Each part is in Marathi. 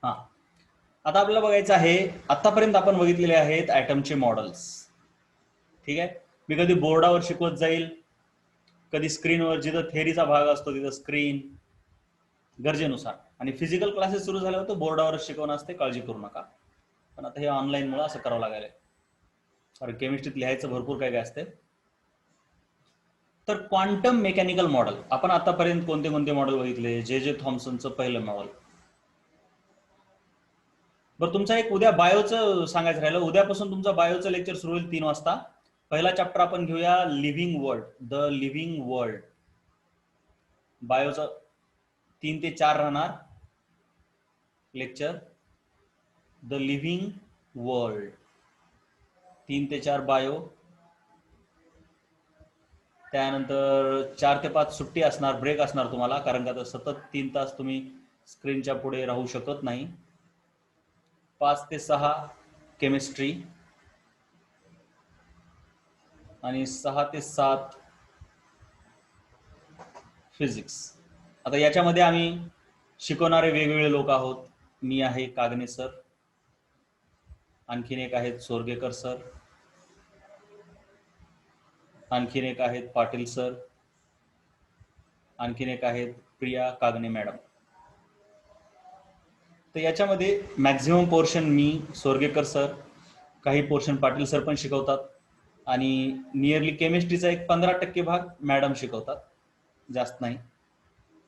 हा, आता आपल्याला बघायचं आहे, आतापर्यंत आपण बघितलेले आहेत ऍटमचे मॉडेल्स. ठीक आहे, मी कधी बोर्डावर शिकवत जाईल, कधी स्क्रीनवर, जिथं थेअरीचा भाग असतो तिथं स्क्रीन, गरजेनुसार. आणि फिजिकल क्लासेस सुरू झाल्यावर तो बोर्डावरच शिकवणं असते, काळजी करू नका. पण आता हे ऑनलाईन मुळे असं करावं लागेल, कारण केमिस्ट्रीत लिहायचं भरपूर काय काय असते. तर क्वांटम मेकॅनिकल मॉडेल आपण आतापर्यंत कोणते कोणते मॉडेल बघितले? जे थॉम्सनचं पहिलं मॉडेल. बरं, तुमचा एक उद्या बायोचं सांगायचं राहिलं. उद्यापासून तुमचा बायोचं लेक्चर सुरू होईल 3 वाजता. पहिला चॅप्टर आपण घेऊया living world, the living world. बायोचं 3 ते 4 राहणार लेक्चर, द लिव्हिंग वर्ल्ड. 3 ते 4 बायो, त्यानंतर 4 ते 5 सुट्टी असणार, ब्रेक असणार तुम्हाला, कारण का सतत 3 तास तुम्ही स्क्रीनच्या पुढे राहू शकत नाही. 5 ते 6 केमिस्ट्री आणि 6 ते 7 फिजिक्स. आता याच्यामध्ये आम्ही शिकवणारे वेगवेगळे लोक आहोत. मी आहे कागणे सर, आणखीन एक आहेत सोरगेकर सर, आणखीन एक आहेत पाटील सर, आणखीन एक आहेत प्रिया कागणे मॅडम. तर याच्यामध्ये मॅक्झिमम पोर्शन मी, सोरगेकर सर, काही पोर्शन पाटील सर पण शिकवतात, आणि नियरली केमिस्ट्रीचा एक 15% भाग मॅडम शिकवतात, जास्त नाही,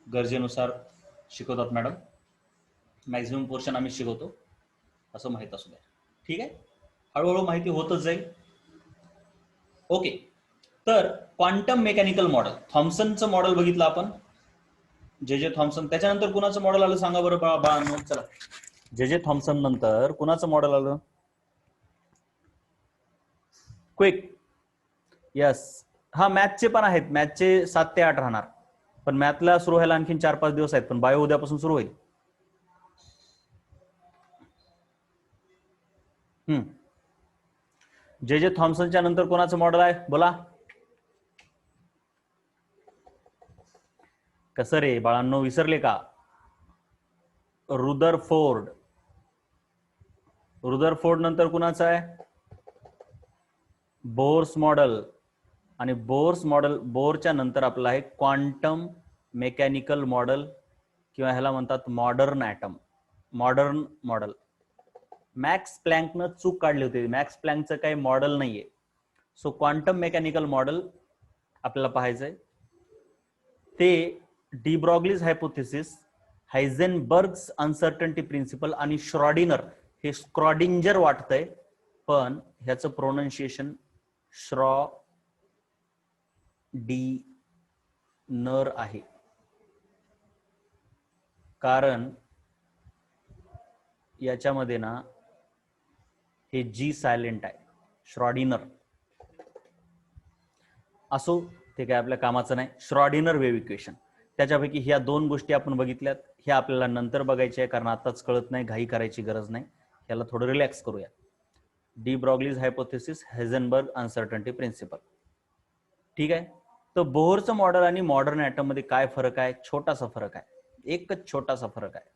गरजेनुसार शिकवतात मॅडम. मॅक्झिमम पोर्शन आम्ही शिकवतो, असं माहीत असू द्या. ठीक आहे, हळूहळू माहिती होतच जाईल. ओके, तर क्वांटम मेकॅनिकल मॉडेल, थॉम्सनचं मॉडेल बघितलं आपण, जे थॉम्सन. त्याच्यानंतर कुणाचं मॉडेल आलं सांगा बरं बाळांनो? चला, जे थॉम्सन नंतर कुणाचं मॉडेल आलं? क्विक. यस, हा मॅथचे पण आहेत, मॅथचे 7 ते 8 राहणार, पण मॅथला सुरू व्हायला आणखीन 4-5 दिवस आहेत, पण बायो उद्यापासून सुरू होईल. जे थॉम्सनच्या नंतर कोणाचं मॉडेल आहे बोला? कसं रे बाळांनो, विसरले का? रुदरफोर्ड. रुदरफोर्ड नंतर कुणाचं आहे? Bohr's model. आणि बोर्स मॉडेल, बोरच्या नंतर आपलं आहे क्वांटम मेकॅनिकल मॉडेल, किंवा ह्याला म्हणतात modern atom, modern model. Max प्लँकनं चूक काढली होती, मॅक्स प्लँकचं काही मॉडेल नाहीये. सो क्वांटम मेकॅनिकल मॉडेल आपल्याला पाहायचंय. ते D Broglie's hypothesis, हायझेनबर्ग्स uncertainty principal आणि श्रॉडिनर, हे स्क्रॉडिंजर वाटतंय, पण ह्याचं प्रोनाउन्सिएशन श्रॉडिनर आहे, कारण याच्यामध्ये ना हे जी सायलेंट आहे, श्रॉडिनर. असो, ते काय आपल्या कामाचं नाही. श्रॉडिनर वेव्ह इक्वेशन, त्याच्यापैकी ह्या 2 गोष्टी आपण बघितल्यात, ह्या आपल्याला नंतर बघायच्या आहे, कारण आताच कळत नाही, घाई करायची गरज नाही, ह्याला थोडं रिलॅक्स करूया. De Broglie's hypothesis, Heisenberg uncertainty principle. ठीक आहे, तर बोहरचं मॉडेल आणि मॉडर्न ॲटम मध्ये काय फरक आहे? छोटासा फरक आहे, एकच छोटासा फरक आहे.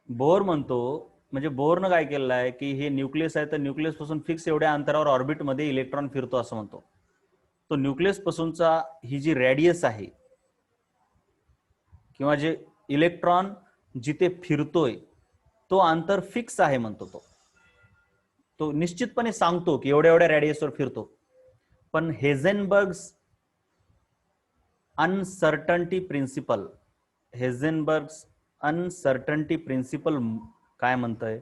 बोर म्हणतो, म्हणजे बोरनं काय केलेलं आहे की हे न्यूक्लियस आहे, तर न्यूक्लियस पासून फिक्स एवढ्या अंतरावर ऑर्बिटमध्ये इलेक्ट्रॉन फिरतो असं म्हणतो. तो न्यूक्लियस पासूनचा ही जी रेडियस आहे, किंवा जे इलेक्ट्रॉन जिथे फिरतोय तो अंतर फिक्स आहे म्हणतो. तो निश्चितपणे सांगतो की एवढ्या एवढ्या रेडियसवर फिरतो. पण हेझेनबर्ग्स अनसर्टन्टी प्रिन्सिपल, हेझेनबर्ग्स अनसर्टन्टी प्रिन्सिपल काय म्हणतंय?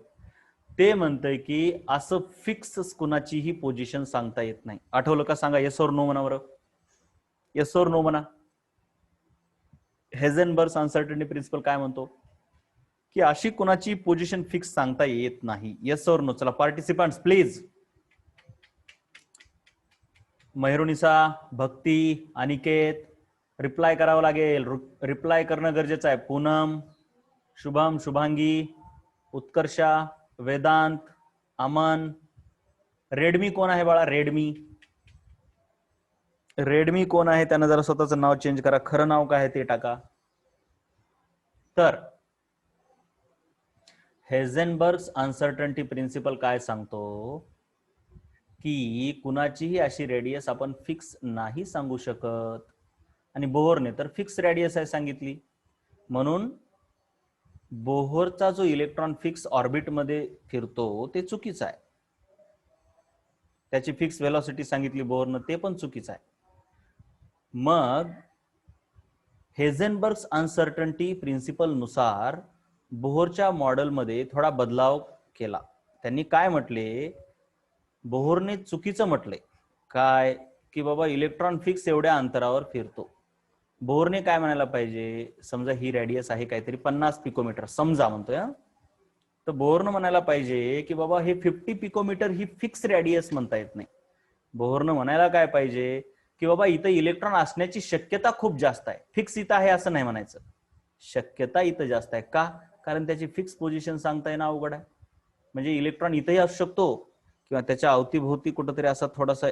ते म्हणतंय की असं फिक्स कुणाचीही पोझिशन सांगता येत नाही. आठवलं का? सांगा येस और नो म्हणा बरं, येस और नो म्हणा. हेझेनबर्ग्स अनसर्टन्टी प्रिन्सिपल काय म्हणतो की अशी कुणाची पोझिशन फिक्स सांगता येत नाही. Yes or no? चला participants please. Mayurunisa, Bhakti, Aniket, reply करावं लागेल, रिप्लाय करणं गरजेचं आहे. पूनम, शुभम, शुभांगी, उत्कर्षा, वेदांत, अमन. रेडमी कोण आहे बाळा? रेडमी, रेडमी कोण आहे? त्यानं जरा स्वतःचं नाव चेंज करा, खरं नाव काय आहे ते टाका. तर हेझेनबर्ग अनसर्टन्टी प्रिन्सिपल काय सांगतो की कुणाचीही अशी रेडियस आपण फिक्स नाही सांगू शकत, आणि बोहरने तर फिक्स रेडियस आहे सांगितली, म्हणून बोहरचा जो इलेक्ट्रॉन फिक्स ऑर्बिटमध्ये फिरतो ते चुकीचं आहे. त्याची फिक्स व्हेलॉसिटी सांगितली बोहरनं, ते पण चुकीचं आहे. मग हेझेनबर्ग अनसर्टन्टी प्रिन्सिपल नुसार बोहरच्या मॉडेलमध्ये थोडा बदलाव केला. त्यांनी काय म्हटले, बोहरने चुकीचं म्हटले काय की बाबा इलेक्ट्रॉन फिक्स एवढ्या अंतरावर फिरतो. बोहरने काय म्हणायला पाहिजे, समजा ही रेडियस आहे काहीतरी 50 पिकोमीटर समजा म्हणतोय, तर बोहरनं म्हणायला पाहिजे की बाबा हे 50 पिकोमीटर ही फिक्स रेडियस म्हणता येत नाही. बोहरनं म्हणायला काय पाहिजे की बाबा इथं इलेक्ट्रॉन असण्याची शक्यता खूप जास्त आहे, फिक्स इथं आहे असं नाही म्हणायचं, शक्यता इथं जास्त आहे. का? कारण त्याची फिक्स पोझिशन सांगता येणं अवघड आहे. म्हणजे इलेक्ट्रॉन इथंही असू शकतो किंवा त्याच्या अवतीभोवती कुठंतरी असा थोडासा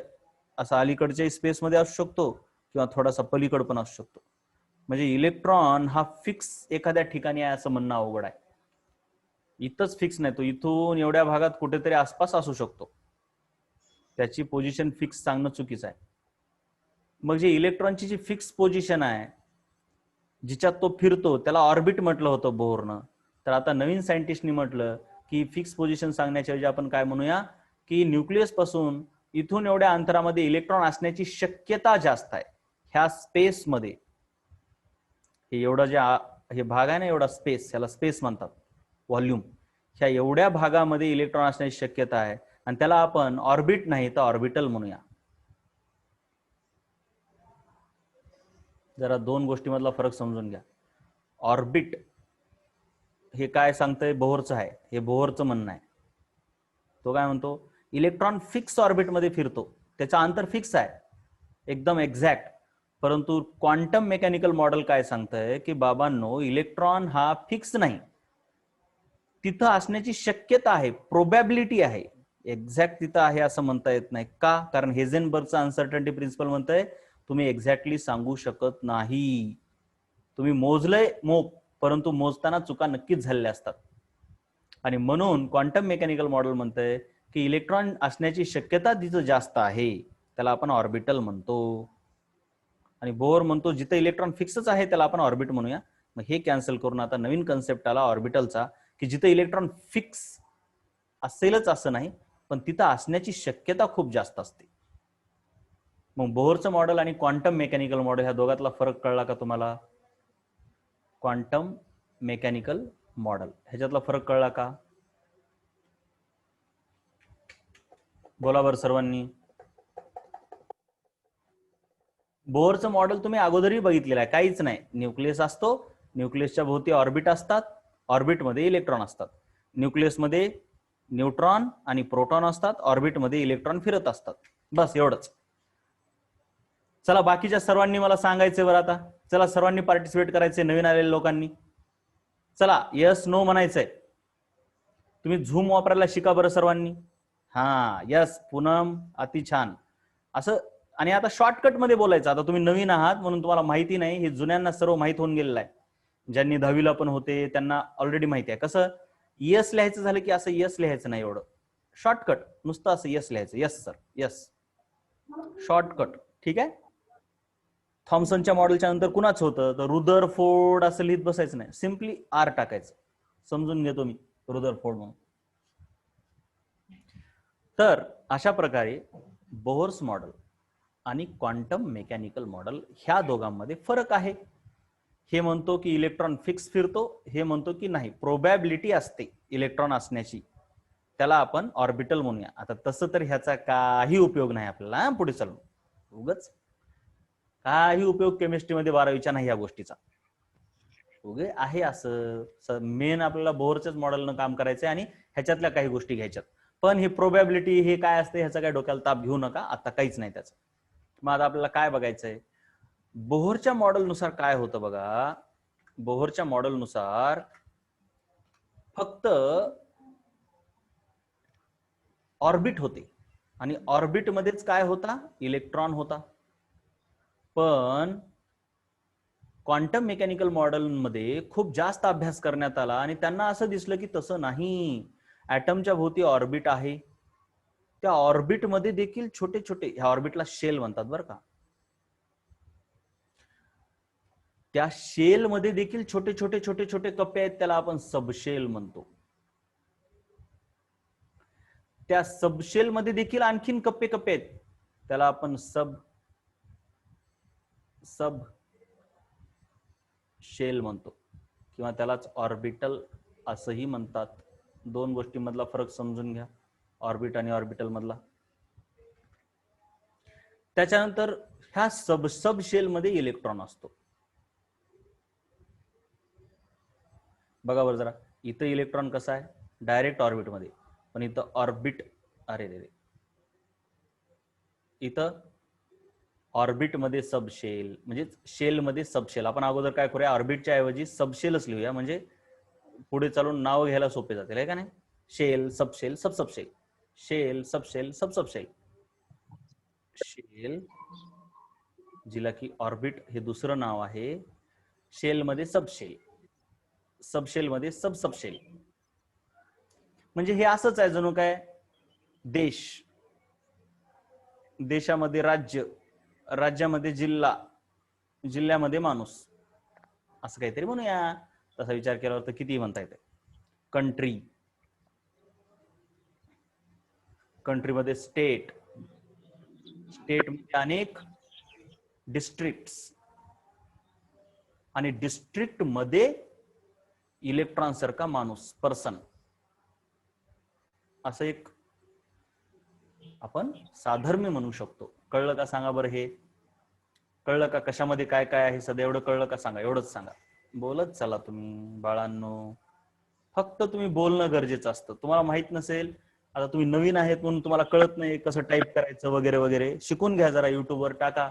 असा अलीकडच्या स्पेसमध्ये असू शकतो किंवा थोडासा पलीकड पण असू शकतो. म्हणजे इलेक्ट्रॉन हा फिक्स एखाद्या ठिकाणी आहे असं म्हणणं अवघड आहे. इथंच फिक्स नाही, तो इथून एवढ्या भागात कुठेतरी आसपास असू शकतो, त्याची पोझिशन फिक्स सांगणं चुकीचं आहे. मग जे इलेक्ट्रॉनची जी फिक्स पोझिशन आहे जिच्यात तो फिरतो त्याला ऑर्बिट म्हटलं होतं बोहरनं. तर आता नवीन सायंटिस्टनी म्हटलं की फिक्स पोझिशन सांगण्याच्या ऐवजी आपण काय म्हणूया की न्यूक्लियस पासून इथून एवढ्या अंतरामध्ये इलेक्ट्रॉन असण्याची शक्यता जास्त आहे. ह्या स्पेसमध्ये हे एवढं जे हे भाग आहे ना, एवढा स्पेस, याला स्पेस म्हणतात, व्हॉल्यूम, ह्या एवढ्या भागामध्ये इलेक्ट्रॉन असण्याची शक्यता आहे आणि त्याला आपण ऑर्बिट नाही तर ऑर्बिटल म्हणूया. जरा दोन गोष्टीमधला फरक समजून घ्या. ऑर्बिट हे काय सांगतंय, बोहरचं आहे, हे बोहरचं म्हणणं आहे. तो काय म्हणतो, इलेक्ट्रॉन फिक्स ऑर्बिटमध्ये फिरतो, त्याचा अंतर फिक्स आहे एकदम एक्झॅक्ट. परंतु क्वांटम मेकॅनिकल मॉडेल काय सांगतंय की बाबांनो इलेक्ट्रॉन हा फिक्स नाही, तिथं असण्याची शक्यता आहे, प्रोबॅबिलिटी आहे, एक्झॅक्ट तिथं आहे असं म्हणता येत नाही. का? कारण हेझेनबर्गचा अनसर्टन्टी प्रिन्सिपल म्हणतंय तुम्ही एक्झॅक्टली सांगू शकत नाही. तुम्ही मोजलंय परंतु मोजताना चुका नक्कीच झालेल्या असतात. आणि म्हणून क्वांटम मेकॅनिकल मॉडेल म्हणतंय की इलेक्ट्रॉन असण्याची शक्यता जिथं जास्त आहे त्याला आपण ऑर्बिटल म्हणतो, आणि बोहर म्हणतो जिथं इलेक्ट्रॉन फिक्सच आहे त्याला आपण ऑर्बिट म्हणूया. मग हे कॅन्सल करून आता नवीन कन्सेप्ट आला ऑर्बिटलचा, की जिथं इलेक्ट्रॉन फिक्स असेलच असं नाही पण तिथं असण्याची शक्यता खूप जास्त असते. मग बोहरचं मॉडेल आणि क्वांटम मेकॅनिकल मॉडेल ह्या दोघातला फरक कळला का तुम्हाला? क्वांटम मेकॅनिकल मॉडेल ह्याच्यातला फरक कळला का? बोला बरं सर्वांनी. बोहरचं मॉडेल तुम्ही अगोदरही बघितलेलं आहे, काहीच नाही, न्यूक्लियस असतो, न्यूक्लियसच्या भोवती ऑर्बिट असतात, ऑर्बिटमध्ये इलेक्ट्रॉन असतात, न्यूक्लियसमध्ये न्यूट्रॉन आणि प्रोटॉन असतात, ऑर्बिटमध्ये इलेक्ट्रॉन फिरत असतात, बस एवढंच. चला बाकीच्या सर्वांनी मला सांगायचं बरं आता, चला सर्वांनी पार्टिसिपेट करायचे, नवीन आलेल्या लोकांनी चला यस नो म्हणायचंय. तुम्ही झूम वापरायला शिका बरं सर्वांनी. हा यस पूनम अति छान असं. आणि आता शॉर्टकट मध्ये बोलायचं. आता तुम्ही नवीन आहात म्हणून तुम्हाला माहिती नाही, हे जुन्यांना सर्व माहित होऊन गेलेलं आहे, ज्यांनी 10वीला पण होते त्यांना ऑलरेडी माहिती आहे. कसं यस लिहायचं झालं की असं यस लिहायचं नाही, एवढं शॉर्टकट नुसतं असं यस लिहायचं, यस सर यस, शॉर्टकट. ठीक आहे. थॉम्सनच्या मॉडेलच्या नंतर कुणाचं होतं तर रुदरफोर्ड असं लिहित बसायचं नाही, सिम्पली आर टाकायचं. समजून घेतो मी रुदरफोर्ड म्हणून. तर अशा प्रकारे बोहर्स मॉडेल आणि क्वांटम मेकॅनिकल मॉडेल ह्या दोघांमध्ये फरक आहे. हे म्हणतो की इलेक्ट्रॉन फिक्स फिरतो, हे म्हणतो की नाही प्रोबॅबिलिटी असते इलेक्ट्रॉन असण्याची, त्याला आपण ऑर्बिटल म्हणूया. आता तसं तर ह्याचा काही उपयोग नाही आपल्याला पुढे चालून, उगच काही उपयोग केमिस्ट्रीमध्ये 12वीच्या नाही या गोष्टीचा. उगे आहे असं मेन आपल्याला बोहरच्याच मॉडेलनं काम करायचंय आणि ह्याच्यातल्या काही गोष्टी घ्यायच्यात. पण हे प्रोबॅबिलिटी हे काय असते ह्याचा काही डोक्याला ताप घेऊ नका, आता काहीच नाही त्याचं. मग आता आपल्याला काय बघायचंय, बोहरच्या मॉडेलनुसार काय होतं बघा. बोहरच्या मॉडेलनुसार फक्त ऑर्बिट होते आणि ऑर्बिटमध्येच काय होता, इलेक्ट्रॉन होता. पण क्वांटम मेकॅनिकल मॉडेलमध्ये खूप जास्त अभ्यास करण्यात आला आणि त्यांना असं दिसलं की तसं नाही, ऍटमच्या भोवती ऑर्बिट आहे, त्या ऑर्बिट मध्ये देखील छोटे छोटे, ह्या ऑर्बिटला शेल म्हणतात बरं का, त्या शेल मध्ये देखील छोटे छोटे छोटे छोटे कप्पे आहेत, त्याला आपण सबशेल म्हणतो. त्या सबशेल मध्ये देखील आणखीन कप्पे कप्पे आहेत, त्याला आपण सब शेल म्हणतो किंवा त्यालाच ऑर्बिटल असंही म्हणतात. दोन गोष्टींमधला फरक समजून घ्या, ऑर्बिट आणि ऑर्बिटल मधला. त्याच्यानंतर ह्या सब शेल मध्ये इलेक्ट्रॉन असतो. बघा बरं जरा, इथं इलेक्ट्रॉन कसा आहे, डायरेक्ट ऑर्बिट मध्ये, पण इथं ऑर्बिट, अरे रे, इथं ऑर्बिट मध्ये सबशेल, म्हणजे शेल मध्ये सबशेल. आपण अगोदर काय करूया, ऑर्बिटच्या ऐवजी सबशेलच लिहूया, म्हणजे पुढे चालून नाव घ्यायला सोपे जातील, आहे का नाही. Shell, subshell, subshell, shell, subshell, subshell. Shell, जिला की ऑर्बिट हे दुसरं नाव आहे, शेल मध्ये सबशेल, सबशेल मध्ये सबशेल. म्हणजे हे असंच आहे जणू काय देश, देशामध्ये राज्य, राज्यामध्ये जिल्हा, जिल्ह्यामध्ये माणूस, असं काहीतरी म्हणूया. तसा विचार केल्यावर तर किती म्हणता येते. कंट्री, कंट्रीमध्ये स्टेट, स्टेट मध्ये अनेक डिस्ट्रिक्ट्स, आणि डिस्ट्रिक्ट मध्ये इलेक्ट्रॉन सारखा माणूस, पर्सन, असं एक आपण साधर्म्य म्हणू शकतो. कळलं का सांगा बरं, हे कळलं का, कशामध्ये काय काय आहे सध्या, एवढं कळलं का सांगा, एवढंच सांगा. बोलत चला तुम्ही बाळांनो, फक्त तुम्ही बोलणं गरजेचं असतं. तुम्हाला माहित नसेल, आता तुम्ही नवीन आहेत म्हणून तुम्हाला कळत नाही कसं टाईप करायचं वगैरे वगैरे, शिकून घ्या जरा, युट्यूबवर टाका